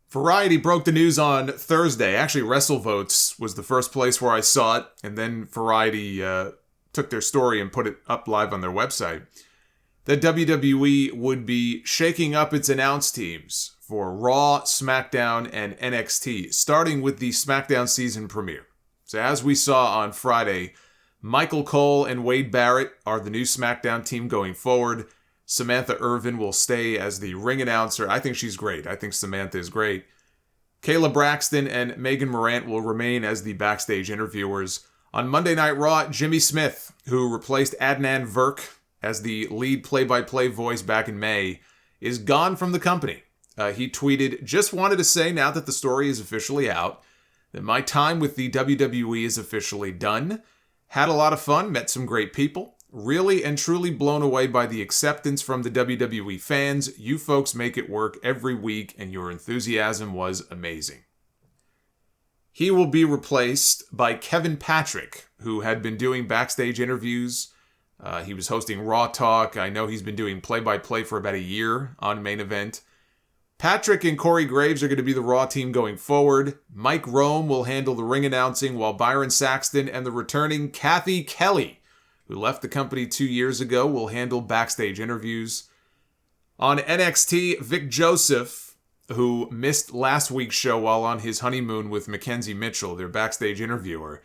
Variety broke the news on Thursday. Actually, WrestleVotes was the first place where I saw it, and then Variety took their story and put it up live on their website, that WWE would be shaking up its announce teams for Raw, SmackDown, and NXT, starting with the SmackDown season premiere. So as we saw on Friday, Michael Cole and Wade Barrett are the new SmackDown team going forward. Samantha Irvin will stay as the ring announcer. I think she's great. I think Samantha is great. Kayla Braxton and Megan Morant will remain as the backstage interviewers. On Monday Night Raw, Jimmy Smith, who replaced Adnan Virk as the lead play-by-play voice back in May, is gone from the company. He tweeted, "Just wanted to say now that the story is officially out, that my time with the WWE is officially done. Had a lot of fun, met some great people. Really and truly blown away by the acceptance from the WWE fans. You folks make it work every week, and your enthusiasm was amazing." He will be replaced by Kevin Patrick, who had been doing backstage interviews. He was hosting Raw Talk. I know he's been doing play-by-play for about a year on Main Event. Patrick and Corey Graves are going to be the Raw team going forward. Mike Rome will handle the ring announcing, while Byron Saxton and the returning Kathy Kelly, who left the company 2 years ago, will handle backstage interviews. On NXT, Vic Joseph, who missed last week's show while on his honeymoon with Mackenzie Mitchell, their backstage interviewer,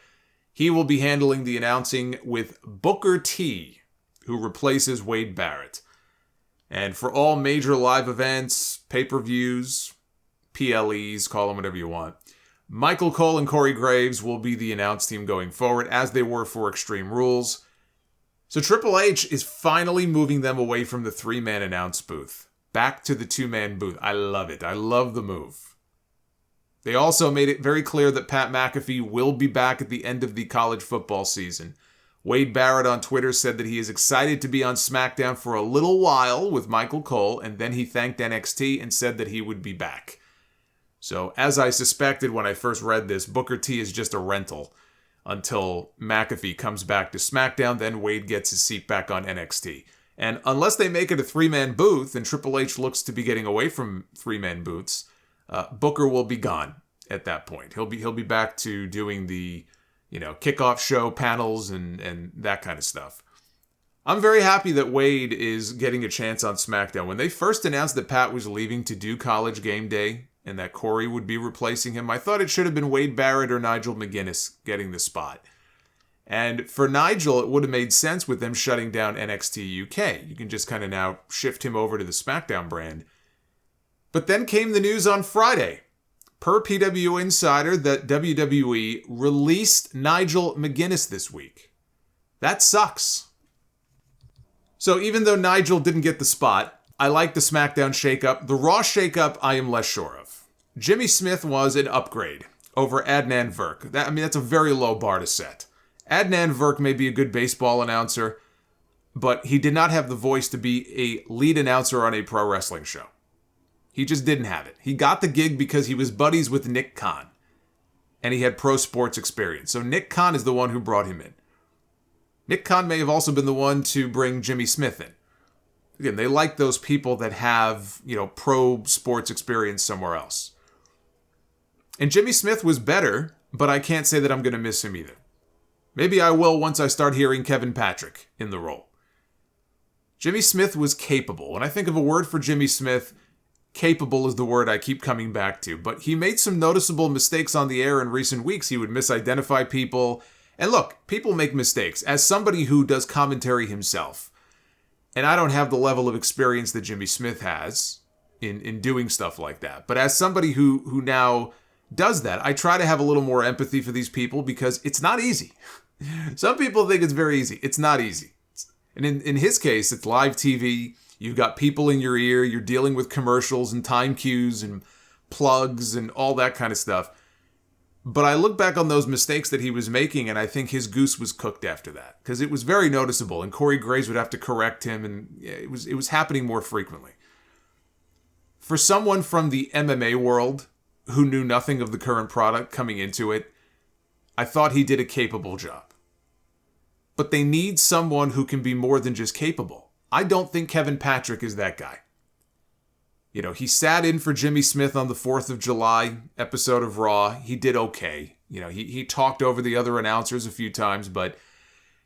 he will be handling the announcing with Booker T, who replaces Wade Barrett. And for all major live events, pay-per-views, PLEs, call them whatever you want, Michael Cole and Corey Graves will be the announce team going forward, as they were for Extreme Rules. So Triple H is finally moving them away from the three-man announce booth, back to the two-man booth. I love it. I love the move. They also made it very clear that Pat McAfee will be back at the end of the college football season. Wade Barrett on Twitter said that he is excited to be on SmackDown for a little while with Michael Cole, and then he thanked NXT and said that he would be back. So, as I suspected when I first read this, Booker T is just a rental until McAfee comes back to SmackDown, then Wade gets his seat back on NXT. And unless they make it a three-man booth, and Triple H looks to be getting away from three-man booths, Booker will be gone at that point. He'll be back to doing the, kickoff show panels and that kind of stuff. I'm very happy that Wade is getting a chance on SmackDown. When they first announced that Pat was leaving to do College Game Day and that Corey would be replacing him, I thought it should have been Wade Barrett or Nigel McGuinness getting the spot. And for Nigel, it would have made sense with them shutting down NXT UK. You can just kind of now shift him over to the SmackDown brand. But then came the news on Friday, per PW Insider, that WWE released Nigel McGuinness this week. That sucks. So even though Nigel didn't get the spot, I like the SmackDown shakeup. The Raw shakeup, I am less sure of. Jimmy Smith was an upgrade over Adnan Virk. That's a very low bar to set. Adnan Virk may be a good baseball announcer, but he did not have the voice to be a lead announcer on a pro wrestling show. He just didn't have it. He got the gig because he was buddies with Nick Khan, and he had pro sports experience. So Nick Khan is the one who brought him in. Nick Khan may have also been the one to bring Jimmy Smith in. Again, they like those people that have, pro sports experience somewhere else. And Jimmy Smith was better, but I can't say that I'm going to miss him either. Maybe I will once I start hearing Kevin Patrick in the role. Jimmy Smith was capable. When I think of a word for Jimmy Smith, capable is the word I keep coming back to. But he made some noticeable mistakes on the air in recent weeks. He would misidentify people. And look, people make mistakes. As somebody who does commentary himself, and I don't have the level of experience that Jimmy Smith has in doing stuff like that. But as somebody who now does that, I try to have a little more empathy for these people because it's not easy. Some people think it's very easy. It's not easy. And in his case, it's live TV. You've got people in your ear. You're dealing with commercials and time cues and plugs and all that kind of stuff. But I look back on those mistakes that he was making, and I think his goose was cooked after that because it was very noticeable. And Corey Graves would have to correct him, and it was happening more frequently. For someone from the MMA world who knew nothing of the current product coming into it, I thought he did a capable job. But they need someone who can be more than just capable. I don't think Kevin Patrick is that guy. You know, he sat in for Jimmy Smith on the 4th of July episode of Raw. He did okay. You know, he talked over the other announcers a few times, but,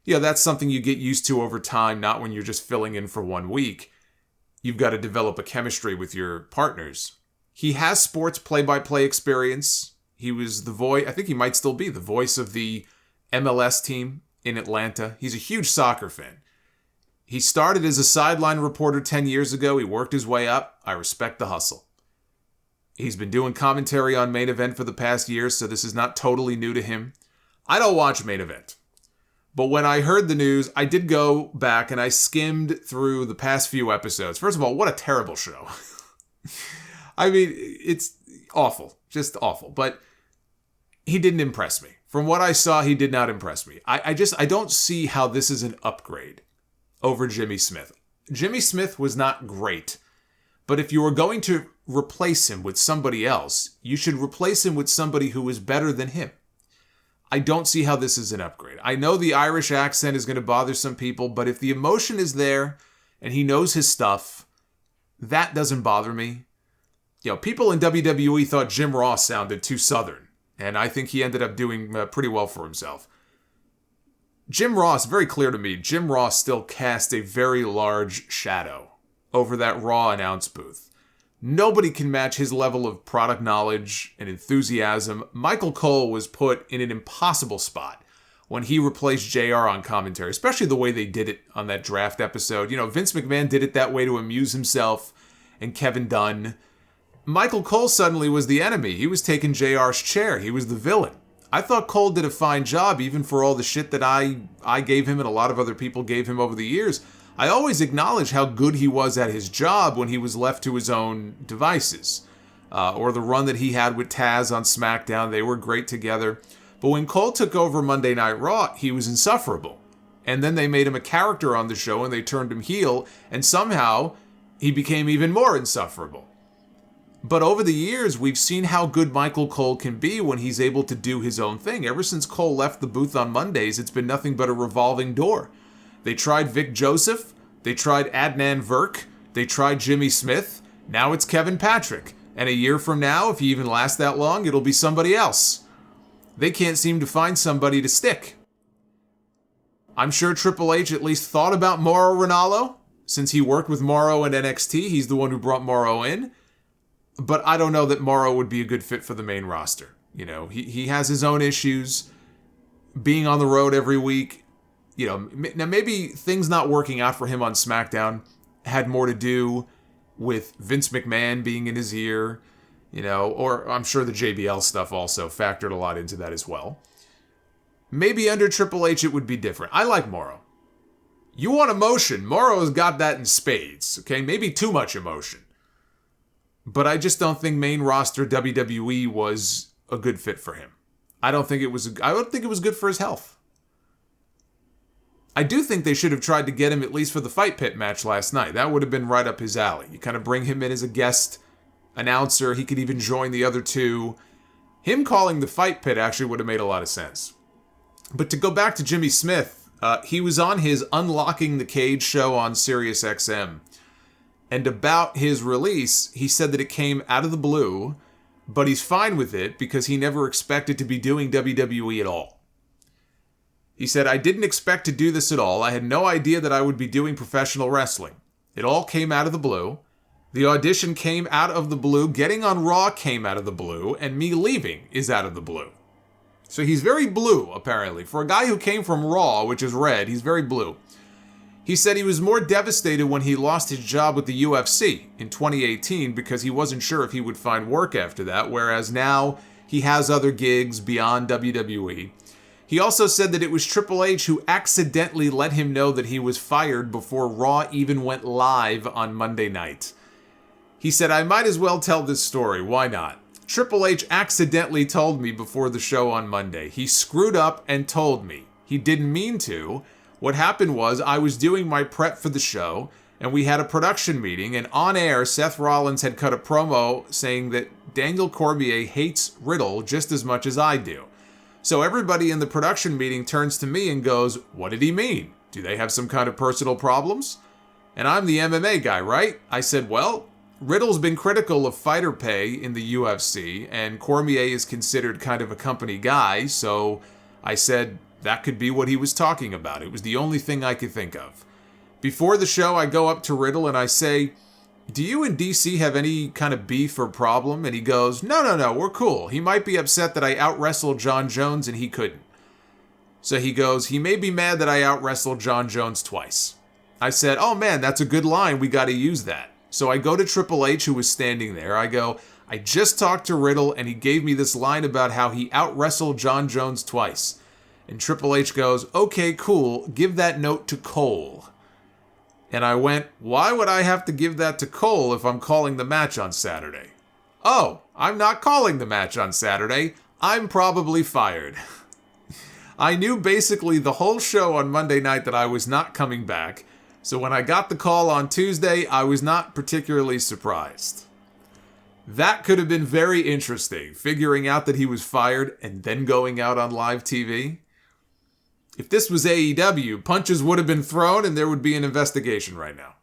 you know, that's something you get used to over time, not when you're just filling in for 1 week. You've got to develop a chemistry with your partners. He has sports play-by-play experience. He was the voice, I think he might still be the voice of the MLS team in Atlanta. He's a huge soccer fan. He started as a sideline reporter 10 years ago. He worked his way up. I respect the hustle. He's been doing commentary on Main Event for the past year, so this is not totally new to him. I don't watch Main Event. But when I heard the news, I did go back and I skimmed through the past few episodes. First of all, what a terrible show. I mean, it's awful. Just awful. But he didn't impress me. From what I saw, he did not impress me. I don't see how this is an upgrade over Jimmy Smith. Jimmy Smith was not great. But if you were going to replace him with somebody else, you should replace him with somebody who is better than him. I don't see how this is an upgrade. I know the Irish accent is going to bother some people, but if the emotion is there and he knows his stuff, that doesn't bother me. You know, people in WWE thought Jim Ross sounded too Southern, and I think he ended up doing pretty well for himself. Jim Ross, very clear to me, Jim Ross still cast a very large shadow over that Raw announce booth. Nobody can match his level of product knowledge and enthusiasm. Michael Cole was put in an impossible spot when he replaced JR on commentary, especially the way they did it on that draft episode. You know, Vince McMahon did it that way to amuse himself and Kevin Dunn. Michael Cole suddenly was the enemy. He was taking JR's chair. He was the villain. I thought Cole did a fine job, even for all the shit that I gave him and a lot of other people gave him over the years. I always acknowledge how good he was at his job when he was left to his own devices. Or the run that he had with Taz on SmackDown. They were great together. But when Cole took over Monday Night Raw, he was insufferable. And then they made him a character on the show and they turned him heel. And somehow he became even more insufferable. But over the years, we've seen how good Michael Cole can be when he's able to do his own thing. Ever since Cole left the booth on Mondays, it's been nothing but a revolving door. They tried Vic Joseph. They tried Adnan Virk. They tried Jimmy Smith. Now it's Kevin Patrick. And a year from now, if he even lasts that long, it'll be somebody else. They can't seem to find somebody to stick. I'm sure Triple H at least thought about Mauro Ranallo. Since he worked with Mauro in NXT, he's the one who brought Mauro in. But I don't know that Mauro would be a good fit for the main roster. You know, he has his own issues. Being on the road every week. You know, now maybe things not working out for him on SmackDown had more to do with Vince McMahon being in his ear, you know, or I'm sure the JBL stuff also factored a lot into that as well. Maybe under Triple H it would be different. I like Mauro. You want emotion, Mauro's got that in spades, okay? Maybe too much emotion. But I just don't think main roster WWE was a good fit for him. I don't think it was good for his health. I do think they should have tried to get him at least for the Fight Pit match last night. That would have been right up his alley. You kind of bring him in as a guest announcer. He could even join the other two. Him calling the Fight Pit actually would have made a lot of sense. But to go back to Jimmy Smith, he was on his Unlocking the Cage show on SiriusXM. And about his release, he said that it came out of the blue, but he's fine with it because he never expected to be doing WWE at all. He said, I didn't expect to do this at all. I had no idea that I would be doing professional wrestling. It all came out of the blue. The audition came out of the blue. Getting on Raw came out of the blue. And me leaving is out of the blue. So he's very blue, apparently. For a guy who came from Raw, which is red, he's very blue. He said he was more devastated when he lost his job with the UFC in 2018 because he wasn't sure if he would find work after that, whereas now he has other gigs beyond WWE. He also said that it was Triple H who accidentally let him know that he was fired before Raw even went live on Monday night. He said, I might as well tell this story. Why not? Triple H accidentally told me before the show on Monday. He screwed up and told me. He didn't mean to. What happened was I was doing my prep for the show, and we had a production meeting, and on air, Seth Rollins had cut a promo saying that Daniel Cormier hates Riddle just as much as I do. So everybody in the production meeting turns to me and goes, what did he mean? Do they have some kind of personal problems? And I'm the MMA guy, right? I said, well, Riddle's been critical of fighter pay in the UFC, and Cormier is considered kind of a company guy, so I said that could be what he was talking about. It was the only thing I could think of. Before the show, I go up to Riddle and I say, do you and DC have any kind of beef or problem? And he goes, no, we're cool. He might be upset that I out-wrestled Jon Jones and he couldn't. So he goes, he may be mad that I out-wrestled Jon Jones twice. I said, oh man, that's a good line. We got to use that. So I go to Triple H, who was standing there. I go, I just talked to Riddle, and he gave me this line about how he out-wrestled Jon Jones twice. And Triple H goes, okay, cool, give that note to Cole. And I went, why would I have to give that to Cole if I'm calling the match on Saturday? Oh, I'm not calling the match on Saturday. I'm probably fired. I knew basically the whole show on Monday night that I was not coming back. So when I got the call on Tuesday, I was not particularly surprised. That could have been very interesting, figuring out that he was fired and then going out on live TV. If this was AEW, punches would have been thrown and there would be an investigation right now.